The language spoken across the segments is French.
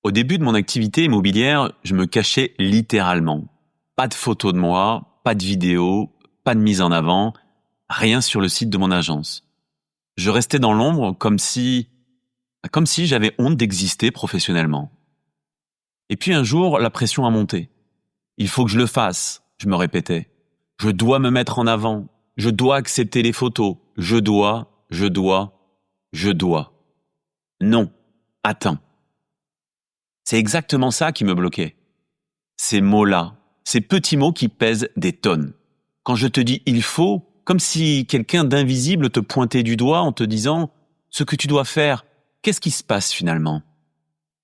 Au début de mon activité immobilière, je me cachais littéralement. Pas de photos de moi, pas de vidéos, pas de mise en avant, rien sur le site de mon agence. Je restais dans l'ombre comme si j'avais honte d'exister professionnellement. Et puis un jour, la pression a monté. Il faut que je le fasse, je me répétais. Je dois me mettre en avant. Je dois accepter les photos. Je dois. Non, attends. C'est exactement ça qui me bloquait. Ces mots-là, ces petits mots qui pèsent des tonnes. Quand je te dis il faut, comme si quelqu'un d'invisible te pointait du doigt en te disant ce que tu dois faire, qu'est-ce qui se passe finalement?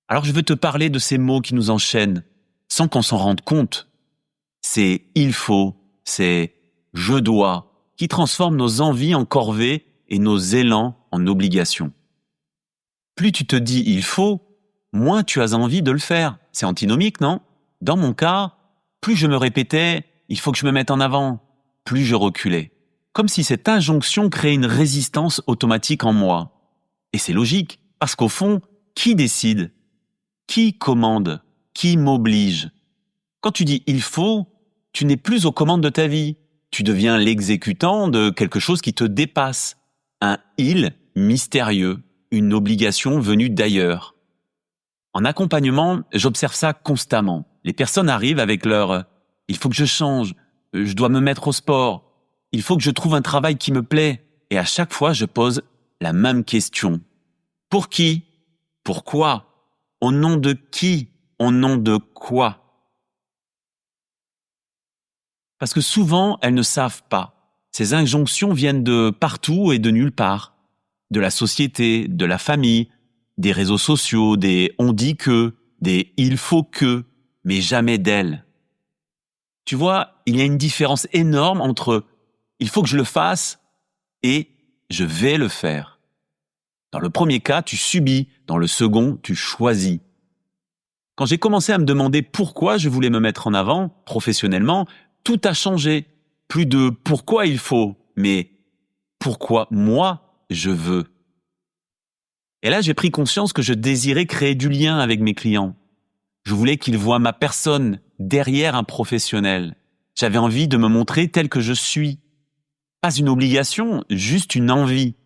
Alors je veux te parler de ces mots qui nous enchaînent, sans qu'on s'en rende compte. C'est il faut, c'est je dois, qui transforment nos envies en corvées et nos élans en obligations. Plus tu te dis il faut, moins tu as envie de le faire. C'est antinomique, non? Dans mon cas, plus je me répétais il faut que je me mette en avant, plus je reculais. Comme si cette injonction créait une résistance automatique en moi. Et c'est logique, parce qu'au fond, qui décide? Qui commande? Qui m'oblige? Quand tu dis il faut, tu n'es plus aux commandes de ta vie. Tu deviens l'exécutant de quelque chose qui te dépasse. Un il mystérieux, une obligation venue d'ailleurs. En accompagnement, j'observe ça constamment. Les personnes arrivent avec leur « il faut que je change, je dois me mettre au sport, il faut que je trouve un travail qui me plaît ». Et à chaque fois, je pose la même question. Pour qui? Pourquoi? Au nom de qui? Au nom de quoi? Parce que souvent, elles ne savent pas. Ces injonctions viennent de partout et de nulle part. De la société, de la famille, des réseaux sociaux, des on dit que, des il faut que, mais jamais d'elles. Tu vois, il y a une différence énorme entre il faut que je le fasse et je vais le faire. Dans le premier cas, tu subis, dans le second, tu choisis. Quand j'ai commencé à me demander pourquoi je voulais me mettre en avant, professionnellement, tout a changé. Plus de pourquoi il faut, mais pourquoi moi je veux. Et là, j'ai pris conscience que je désirais créer du lien avec mes clients. Je voulais qu'ils voient ma personne derrière un professionnel. J'avais envie de me montrer tel que je suis. Pas une obligation, juste une envie.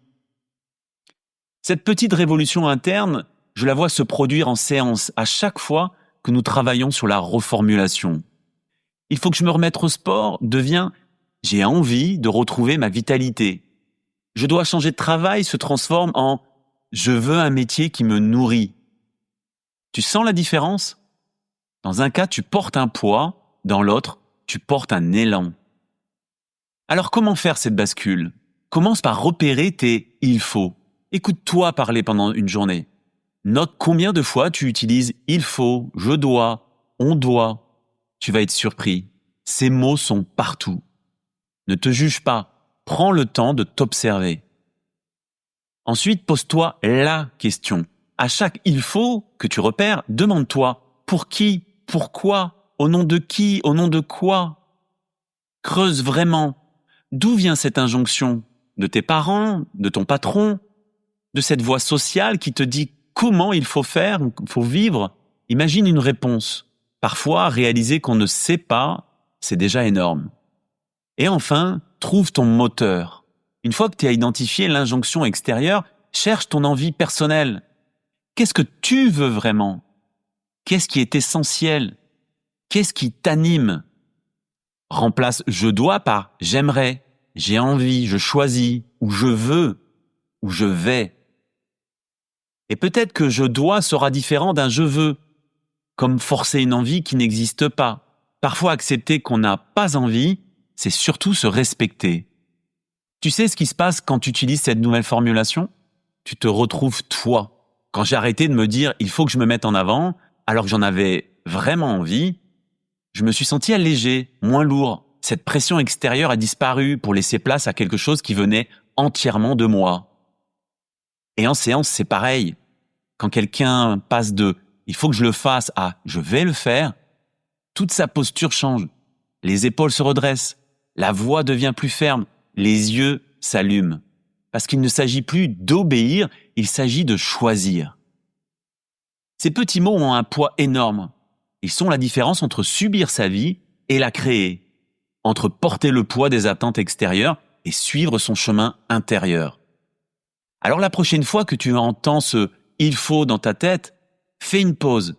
Cette petite révolution interne, je la vois se produire en séance à chaque fois que nous travaillons sur la reformulation. Il faut que je me remette au sport devient « j'ai envie de retrouver ma vitalité ». Je dois changer de travail se transforme en « je veux un métier qui me nourrit ». Tu sens la différence? Dans un cas, tu portes un poids, dans l'autre, tu portes un élan. Alors comment faire cette bascule? Commence par repérer tes « il faut ». Écoute-toi parler pendant une journée. Note combien de fois tu utilises « il faut »,« je dois »,« on doit ». Tu vas être surpris. Ces mots sont partout. Ne te juge pas. Prends le temps de t'observer. Ensuite, pose-toi la question. À chaque « il faut » que tu repères, demande-toi « pour qui ?» Pourquoi? Au nom de qui? Au nom de quoi? Creuse vraiment. D'où vient cette injonction? De tes parents? De ton patron? De cette voix sociale qui te dit comment il faut faire, il faut vivre? Imagine une réponse. Parfois, réaliser qu'on ne sait pas, c'est déjà énorme. Et enfin, trouve ton moteur. Une fois que tu as identifié l'injonction extérieure, cherche ton envie personnelle. Qu'est-ce que tu veux vraiment? Qu'est-ce qui est essentiel? Qu'est-ce qui t'anime? Remplace « je dois » par « j'aimerais »,« j'ai envie »,« je choisis » ou « je veux » ou « je vais ». Et peut-être que « je dois » sera différent d'un « je veux », comme forcer une envie qui n'existe pas. Parfois, accepter qu'on n'a pas envie, c'est surtout se respecter. Tu sais ce qui se passe quand tu utilises cette nouvelle formulation? Tu te retrouves toi. Quand j'ai arrêté de me dire « il faut que je me mette en avant », alors que j'en avais vraiment envie, je me suis senti allégé, moins lourd. Cette pression extérieure a disparu pour laisser place à quelque chose qui venait entièrement de moi. Et en séance, c'est pareil. Quand quelqu'un passe de « il faut que je le fasse » à « je vais le faire », toute sa posture change. Les épaules se redressent, la voix devient plus ferme, les yeux s'allument. Parce qu'il ne s'agit plus d'obéir, il s'agit de choisir. Ces petits mots ont un poids énorme. Ils sont la différence entre subir sa vie et la créer, entre porter le poids des attentes extérieures et suivre son chemin intérieur. Alors la prochaine fois que tu entends ce « il faut » dans ta tête, fais une pause.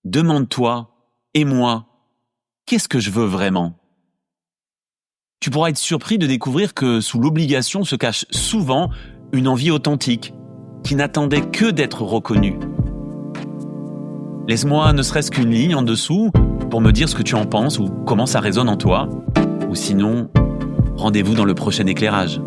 Demande-toi, et moi, qu'est-ce que je veux vraiment ? Tu pourras être surpris de découvrir que sous l'obligation se cache souvent une envie authentique, qui n'attendait que d'être reconnue. Laisse-moi ne serait-ce qu'une ligne en dessous pour me dire ce que tu en penses ou comment ça résonne en toi. Ou sinon, rendez-vous dans le prochain éclairage.